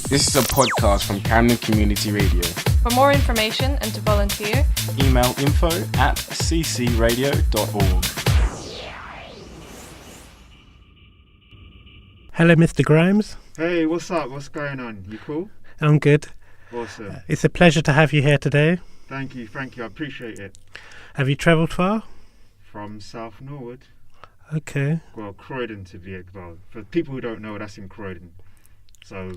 This is a podcast from Camden Community Radio. For more information and to volunteer, email info@ccradio.org. Hello, Mr. Grimez. Hey, what's up? What's going on? You cool? I'm good. Awesome. It's a pleasure to have you here today. Thank you. I appreciate it. Have you travelled far? From South Norwood. Okay. Well, Croydon to be exact. For people who don't know, that's in Croydon. So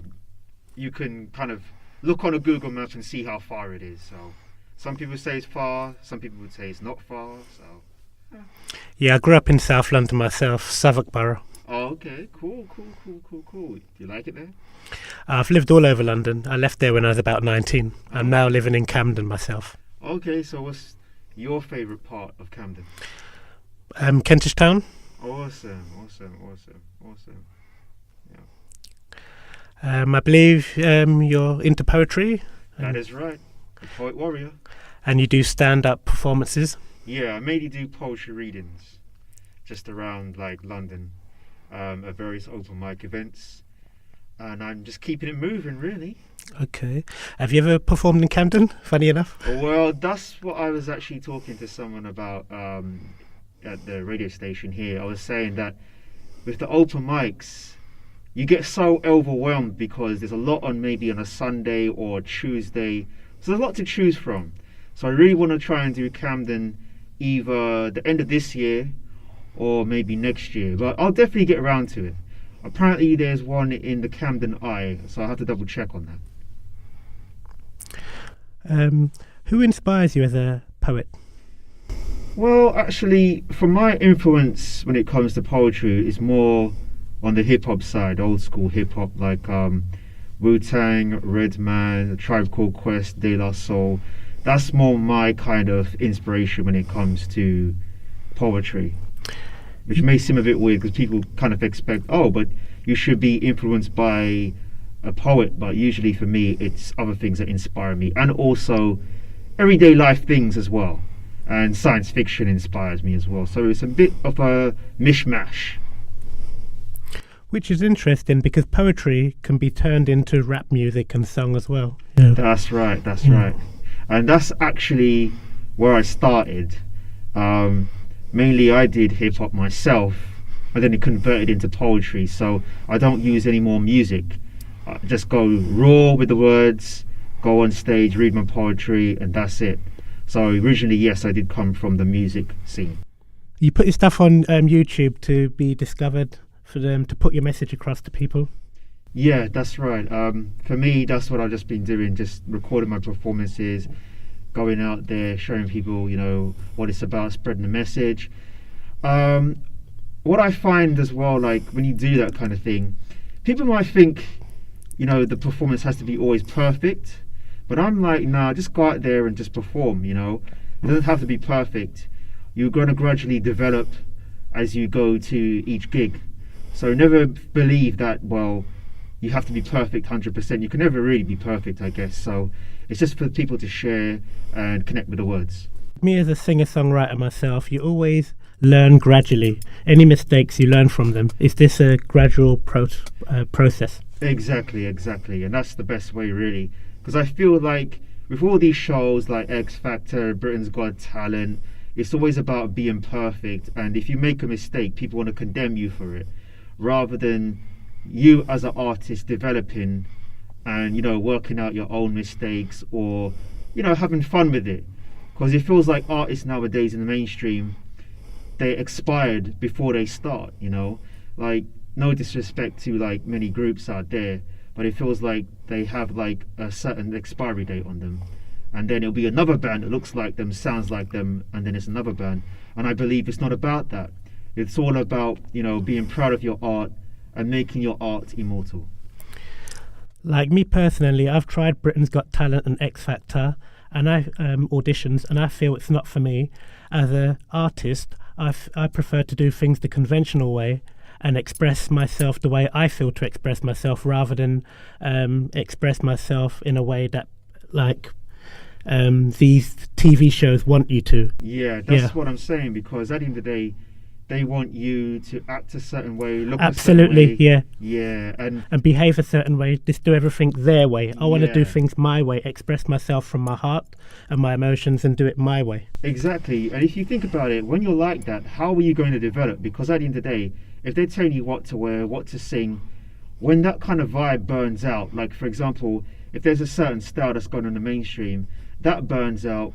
you can kind of look on a Google Map and see how far it is. So some people say it's far, some people would say it's not far. So Yeah, I grew up in South London myself, Southwark Borough. Oh, okay. Cool. Do you like it there? I've lived all over London. I left there when I was about 19. I'm now living in Camden myself. Okay, so what's your favourite part of Camden? Kentish Town. Awesome. I believe you're into poetry. That is right. A poet warrior. And you do stand-up performances. Yeah, I mainly do poetry readings just around like London, at various open mic events, and I'm just keeping it moving, really. Okay. Have you ever performed in Camden, funny enough? Well, that's what I was actually talking to someone about at the radio station here. I was saying that with the open mics, you get so overwhelmed because there's a lot on maybe on a Sunday or a Tuesday. So there's a lot to choose from. So I really want to try and do Camden either the end of this year or maybe next year. But I'll definitely get around to it. Apparently there's one in the Camden Eye, so I'll have to double check on that. Who inspires you as a poet? Well, actually, for my influence when it comes to poetry is more on the hip-hop side, old school hip-hop, like Wu-Tang, Redman, A Tribe Called Quest, De La Soul. That's more my kind of inspiration when it comes to poetry, which may seem a bit weird because people kind of expect, but you should be influenced by a poet. But usually for me, it's other things that inspire me, and also everyday life things as well. And science fiction inspires me as well. So it's a bit of a mishmash. Which is interesting because poetry can be turned into rap music and song as well. Yeah. That's right. And that's actually where I started. Mainly I did hip hop myself, and then it converted into poetry. So I don't use any more music. I just go raw with the words, go on stage, read my poetry, and that's it. So originally, yes, I did come from the music scene. You put your stuff on YouTube to be discovered, for them to put your message across to people. Yeah, that's right. For me, that's what I've just been doing, just recording my performances, going out there, showing people, what it's about, spreading the message. What I find as well, like when you do that kind of thing, people might think, the performance has to be always perfect. But I'm like, nah, just go out there and just perform, It doesn't have to be perfect. You're going to gradually develop as you go to each gig. So never believe that, you have to be perfect 100%. You can never really be perfect, I guess. So it's just for people to share and connect with the words. Me as a singer-songwriter myself, you always learn gradually. Any mistakes, you learn from them. Is this a gradual process? Exactly. And that's the best way, really. Because I feel like with all these shows like X Factor, Britain's Got Talent, it's always about being perfect. And if you make a mistake, people want to condemn you for it, rather than you as an artist developing and, working out your own mistakes or, having fun with it. Because it feels like artists nowadays in the mainstream, they expired before they start, Like, no disrespect to like many groups out there, but it feels like they have like a certain expiry date on them, and then it'll be another band that looks like them, sounds like them, and then it's another band. And I believe it's not about that. It's all about being proud of your art and making your art immortal. Like me personally, I've tried Britain's Got Talent and X Factor, and I auditions, and I feel it's not for me. As an artist, I prefer to do things the conventional way and express myself the way I feel to express myself, rather than express myself in a way that these TV shows want you to. Yeah, that's what I'm saying, because at the end of the day, they want you to act a certain way, look Absolutely, a certain way. yeah. Yeah, And behave a certain way, just do everything their way. I want to do Yeah. things my way, express myself from my heart and my emotions and do it my way. exactly. And if you think about it, when you're like that, how are you going to develop? Because at the end of the day, if they're telling you what to wear, what to sing, when that kind of vibe burns out, like for example, if there's a certain style that's gone on the mainstream, that burns out,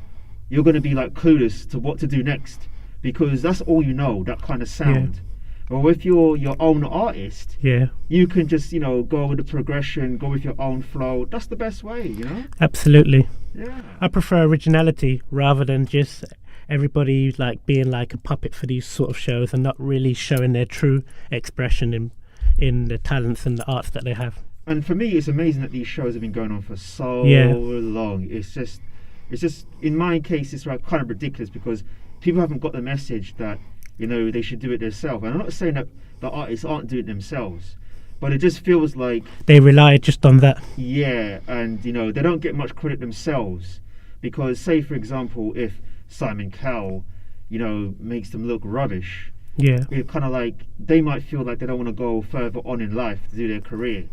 you're going to be like clueless to what to do next, because that's all you know, that kind of sound. But if you're your own artist, Yeah, you can just, go with the progression, go with your own flow. That's the best way, absolutely. Yeah. I prefer originality rather than just everybody like being like a puppet for these sort of shows and not really showing their true expression in the talents and the arts that they have. And for me, it's amazing that these shows have been going on for so Yeah. long. It's just, in my case, it's like kind of ridiculous because people haven't got the message that, they should do it themselves. And I'm not saying that the artists aren't doing it themselves, but it just feels like, They rely just on that. yeah, and, they don't get much credit themselves. Because, say, for example, if Simon Cowell, makes them look rubbish, Yeah, it kind of like, they might feel like they don't want to go further on in life to do their career.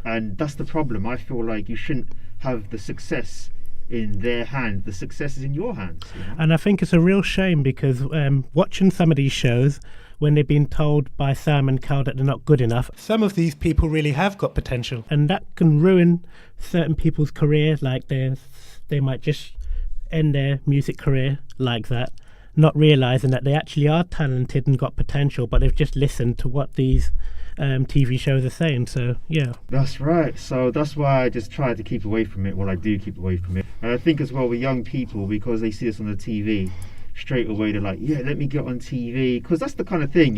And that's the problem. I feel like you shouldn't have the success in their hands. The success is in your hands. and I think it's a real shame because watching some of these shows, when they've been told by Simon Cowell that they're not good enough, some of these people really have got potential, and that can ruin certain people's career. Like they might just end their music career like that, not realizing that they actually are talented and got potential, but they've just listened to what these TV shows are saying. So yeah, That's right. So that's why I just try to keep away from it. Well, I do keep away from it. And I think as well with young people, because they see us on the TV, straight away they're like, yeah, let me get on TV. Because that's the kind of thing,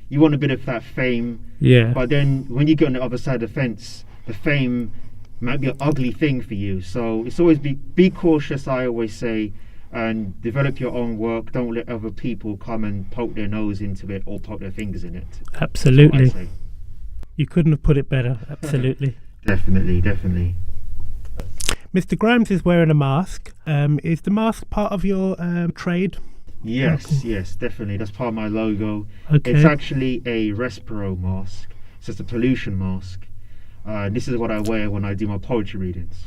you want a bit of that fame. yeah, But then when you get on the other side of the fence, the fame might be an ugly thing for you. So it's always be cautious, I always say, and develop your own work. Don't let other people come and poke their nose into it or poke their fingers in it. absolutely. That's what I say. You couldn't have put it better. Absolutely. Definitely. Mr. Grimes is wearing a mask. Is the mask part of your trade? Yes, definitely. That's part of my logo. Okay. It's actually a Respiro mask. So it's a pollution mask. This is what I wear when I do my poetry readings.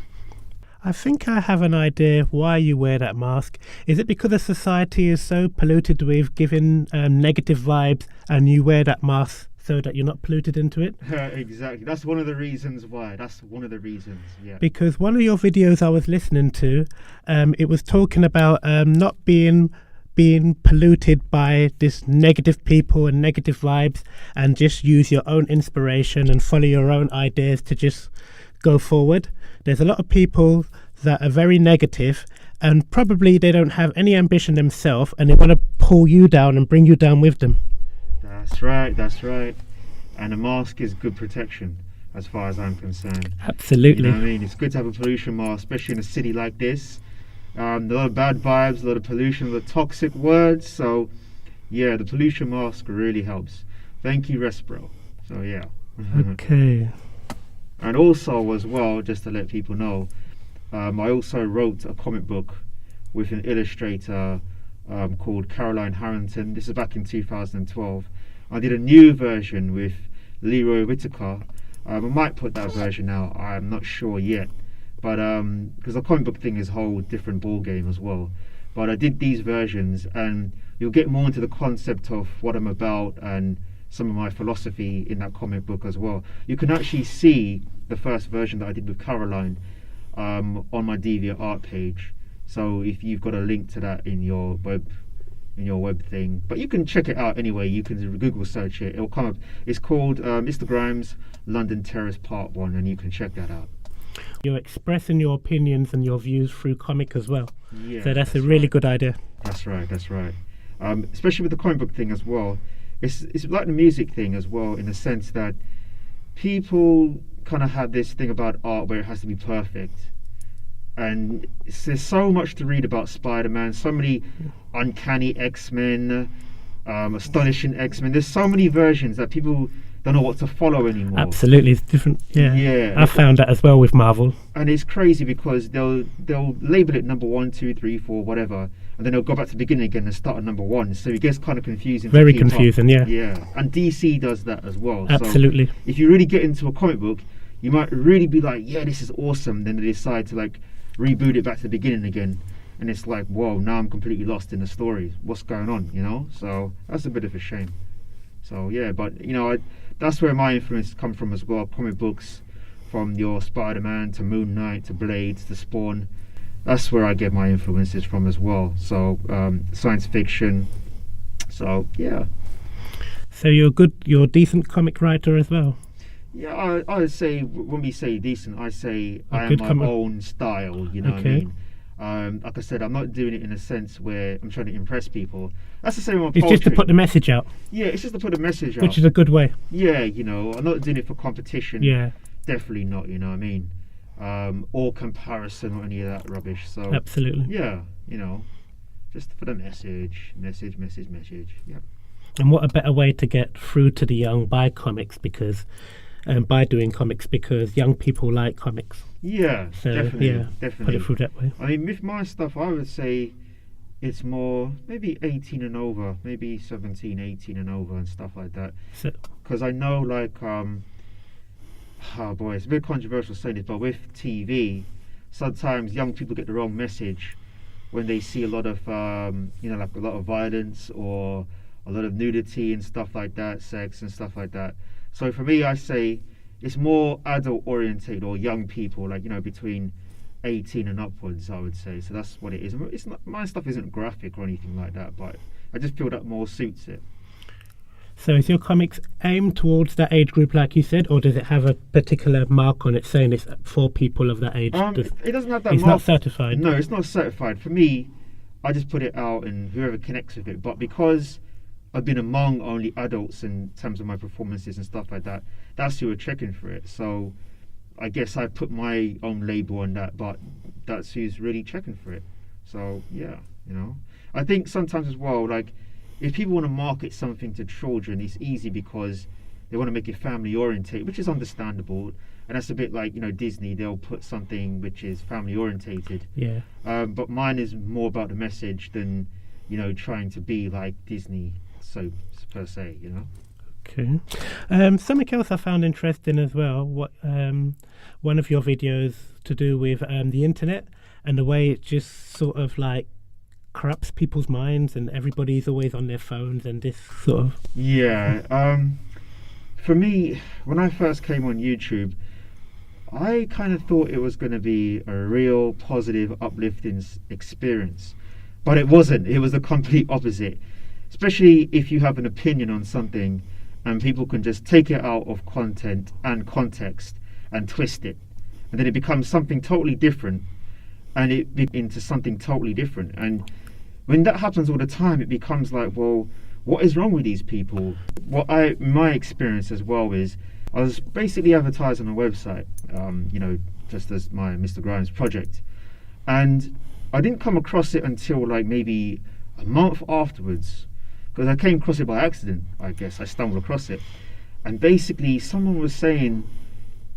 I think I have an idea why you wear that mask. Is it because the society is so polluted with giving negative vibes and you wear that mask so that you're not polluted into it? Exactly. That's one of the reasons why. Yeah. Because one of your videos I was listening to, it was talking about not being polluted by this negative people and negative vibes, and just use your own inspiration and follow your own ideas to just go forward. There's a lot of people that are very negative and probably they don't have any ambition themselves, and they want to pull you down and bring you down with them. That's right. And a mask is good protection as far as I'm concerned. Absolutely. You know what I mean? It's good to have a pollution mask, especially in a city like this. A lot of bad vibes, a lot of pollution, a lot of toxic words. So, yeah, the pollution mask really helps. Thank you, Respiro. So, yeah. Okay. And also, as well, just to let people know, I also wrote a comic book with an illustrator called Caroline Harrington. This is back in 2012. I did a new version with Leroy Whitaker. I might put that version out. I'm not sure yet. But because the comic book thing is a whole different ball game as well. But I did these versions, and you'll get more into the concept of what I'm about and some of my philosophy in that comic book as well. You can actually see the first version that I did with Caroline on my DeviantArt page. So if you've got a link to that in your web thing, but you can check it out anyway. You can Google search it; it'll come up. It's called Mr. Grimes London Terrace Part 1, and you can check that out. You're expressing your opinions and your views through comic as well. Yeah, So that's a really good idea. That's right. Especially with the comic book thing as well. It's like the music thing as well, in the sense that people kind of have this thing about art where it has to be perfect. And there's so much to read about Spider-Man, so many uncanny X-Men, astonishing X-Men. There's so many versions that people don't know what to follow anymore. Absolutely, it's different. Yeah. I found that as well with Marvel. And it's crazy because they'll label it number 1, 2, 3, 4, whatever, and then they'll go back to the beginning again and start at number 1. So it gets kind of confusing. Very to keep confusing, up. yeah. Yeah, and DC does that as well. Absolutely. So if you really get into a comic book, you might really be like, yeah, this is awesome. Then they decide to like reboot it back to the beginning again, and it's like, whoa, now I'm completely lost in the story. What's going on, you know? So that's a bit of a shame. So yeah, but you know, that's where my influence come from as well. Comic books, from your Spider-Man to Moon Knight to Blades to Spawn. That's where I get my influences from as well. So science fiction. So yeah. So you're a decent comic writer as well. Yeah, I would say when we say decent, I say A I am good my own style. You know what I Okay. mean? Like I said, I'm not doing it in a sense where I'm trying to impress people. That's the same with It's poetry. just to put the message out, Yeah, it's just to put a message out. which is a good way. Yeah, you know, I'm not doing it for competition. Yeah, Definitely not, you know what I mean? Or comparison or any of that rubbish. So absolutely. yeah, you know, just for the message. Yeah. And what a better way to get through to the young by comics, because by doing comics, because young people like comics. Yeah, So definitely, yeah, definitely. put it through that way. I mean, with my stuff, I would say it's more maybe 18 and over, maybe 17, 18 and over and stuff like that. So Because I know, like, oh boy, it's a bit controversial saying this, but with TV, sometimes young people get the wrong message when they see a lot of, you know, like a lot of violence or a lot of nudity and stuff like that, sex and stuff like that. So for me, I say it's more adult oriented or young people, like, you know, between 18 and upwards, I would say. So that's what it is. It's not, my stuff isn't graphic or anything like that, but I just feel that more suits it. So is your comics aimed towards that age group, like you said, or does it have a particular mark on it saying it's for people of that age? It doesn't have that It's mark. not certified. No, it's not certified. For me, I just put it out and whoever connects with it. But because I've been among only adults in terms of my performances and stuff like that, that's who are checking for it. So I guess I put my own label on that, but that's who's really checking for it. So yeah, you know. I think sometimes as well, like, if people want to market something to children, it's easy because they want to make it family orientated, which is understandable. And that's a bit like, you know, Disney, they'll put something which is family orientated. Yeah. But mine is more about the message than, you know, trying to be like Disney, so per se, you know. Okay. Something else I found interesting as well. What one of your videos to do with the internet and the way it just sort of like corrupts people's minds and everybody's always on their phones and this sort of. Yeah. For me, when I first came on YouTube, I kind of thought it was going to be a real positive, uplifting experience, but it wasn't. It was the complete opposite. Especially if you have an opinion on something and people can just take it out of content and context and twist it, and then it becomes something totally different, and it into something totally different. And when that happens all the time, it becomes like, well, what is wrong with these people? My experience as well is, I was basically advertising on a website, you know, just as my Mr. Grimez project, and I didn't come across it until like maybe a month afterwards, because I came across it by accident. I guess I stumbled across it, and basically someone was saying,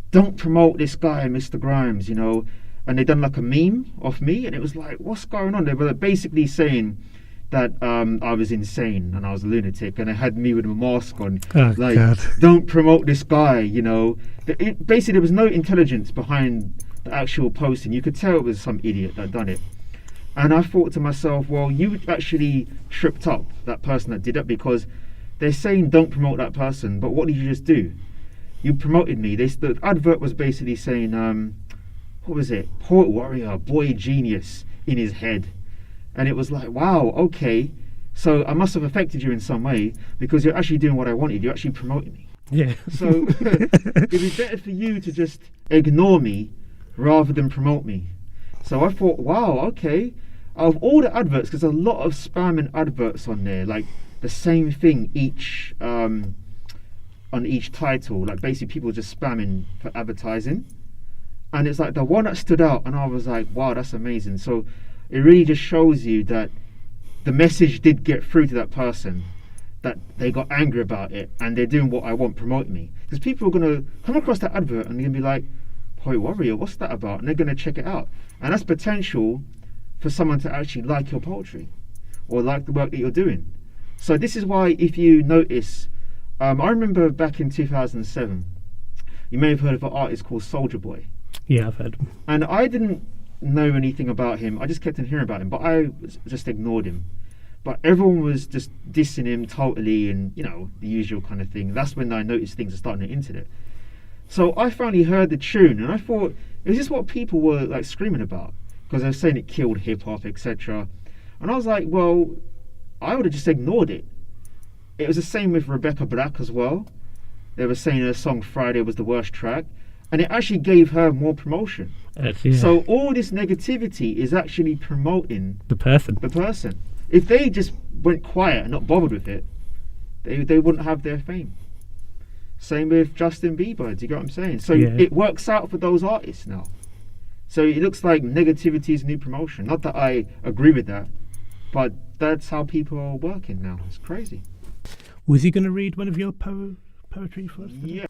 "Don't promote this guy, Mr. Grimez," you know. And they done like a meme of me, and it was like, what's going on? They were basically saying that I was insane and I was a lunatic, and they had me with a mask on. Oh, like, God. don't promote this guy, you know. Basically, there was no intelligence behind the actual posting. You could tell it was some idiot that done it. And I thought to myself, well, you actually tripped up that person that did it, because they're saying don't promote that person, but what did you just do? You promoted me. The advert was basically saying, what was it? Poet warrior, boy genius in his head. And it was like, wow, okay. So I must have affected you in some way, because you're actually doing what I wanted. You're actually promoting me. Yeah. So it'd be better for you to just ignore me rather than promote me. So I thought, wow, okay. Out of all the adverts, because there's a lot of spam and adverts on there, like the same thing each on each title, like basically people just spamming for advertising. And it's like the one that stood out, and I was like, wow, that's amazing. So it really just shows you that the message did get through to that person, that they got angry about it, and they're doing what I want, promoting me. Because people are going to come across that advert and they're going to be like, Poet Warrior, what's that about? And they're going to check it out. And that's potential for someone to actually like your poetry or like the work that you're doing. So this is why, if you notice, I remember back in 2007, you may have heard of an artist called Soulja Boy. Yeah, I've heard. And I didn't know anything about him. I just kept on hearing about him, but I just ignored him. But everyone was just dissing him totally, and the usual kind of thing. That's when I noticed things are starting on the internet. So I finally heard the tune, and I thought, is this what people were like screaming about? Because they were saying it killed hip hop, etc. And I was like, well, I would have just ignored it. It was the same with Rebecca Black as well. They were saying her song Friday was the worst track, and it actually gave her more promotion. Yeah. So all this negativity is actually promoting the person. If they just went quiet and not bothered with it, they wouldn't have their fame. Same with Justin Bieber, do you get what I'm saying? So it works out for those artists now. So it looks like negativity is new promotion. Not that I agree with that, but that's how people are working now. It's crazy. Was he going to read one of your poetry for us today? Yeah.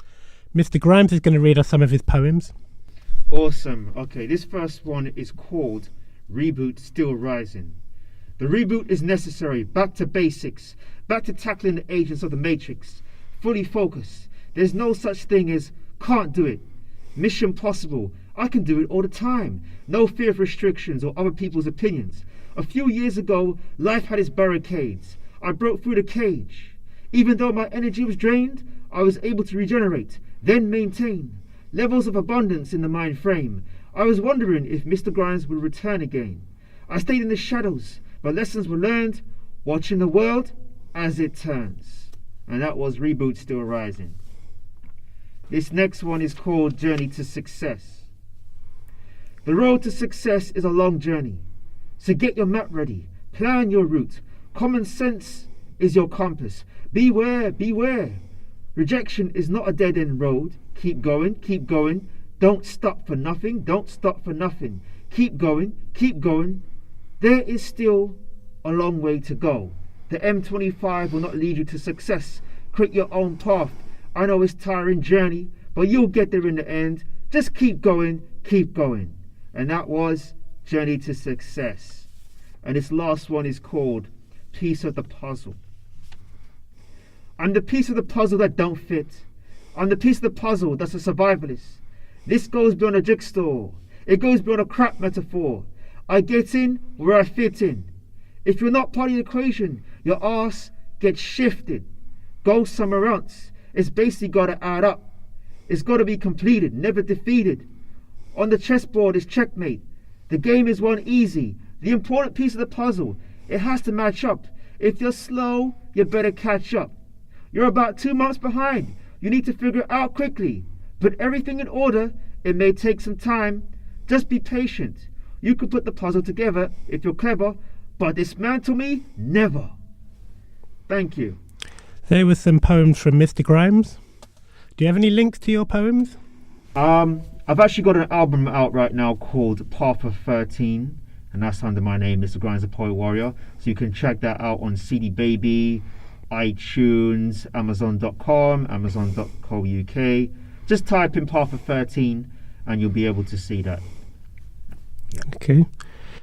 Mr. Grimez is going to read us some of his poems. Awesome. Okay, this first one is called Reboot Still Rising. The reboot is necessary. Back to basics. Back to tackling the agents of the Matrix. Fully focused. There's no such thing as can't do it. Mission possible. I can do it all the time. No fear of restrictions or other people's opinions. A few years ago, life had its barricades. I broke through the cage. Even though my energy was drained, I was able to regenerate, then maintain levels of abundance in the mind frame. I was wondering if Mr. Grimez would return again. I stayed in the shadows, but lessons were learned, watching the world as it turns. And that was Reboot Still Rising. This next one is called Journey to Success. The road to success is a long journey, so get your map ready, plan your route. Common sense is your compass. Beware, beware. Rejection is not a dead-end road. Keep going, keep going. Don't stop for nothing, don't stop for nothing. Keep going, keep going. There is still a long way to go. The M25 will not lead you to success. Create your own path. I know it's a tiring journey, but you'll get there in the end. Just keep going, keep going. And that was Journey to Success. And this last one is called Piece of the Puzzle. I'm the piece of the puzzle that don't fit. I'm the piece of the puzzle that's a survivalist. This goes beyond a jigsaw. It goes beyond a crap metaphor. I get in where I fit in. If you're not part of the equation, your ass gets shifted. Go somewhere else. It's basically got to add up. It's got to be completed, never defeated. On the chessboard is checkmate. The game is won easy. The important piece of the puzzle, it has to match up. If you're slow, you better catch up. You're about 2 months behind. You need to figure it out quickly. Put everything in order. It may take some time. Just be patient. You can put the puzzle together if you're clever, but dismantle me, never. Thank you. There were some poems from Mr. Grimez. Do you have any links to your poems? I've actually got an album out right now called Path of 13, and that's under my name, Mr. Grimez, the Poet Warrior. So you can check that out on CD Baby, iTunes, Amazon.com, Amazon.co.uk. Just type in Path of 13 and you'll be able to see that. Yeah. Okay.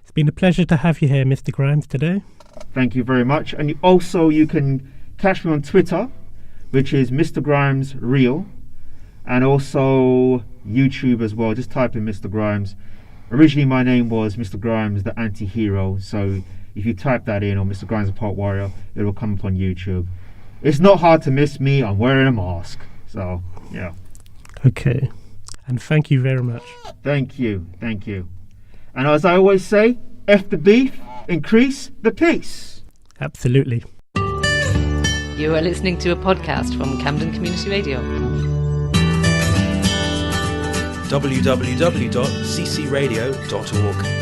It's been a pleasure to have you here, Mr. Grimez, today. Thank you very much. And you can catch me on Twitter, which is Mr. Grimez Real, and also YouTube as well. Just type in Mr. Grimez. Originally my name was Mr. Grimez the Anti-Hero, so if you type that in, or Mr. Grimez the Poet Warrior, it will come up on YouTube. It's not hard to miss me. I'm wearing a mask, so yeah. Okay, and thank you very much. Thank you, thank you. And as I always say, F the beef, increase the peace. Absolutely. You are listening to a podcast from Camden Community Radio. www.ccradio.org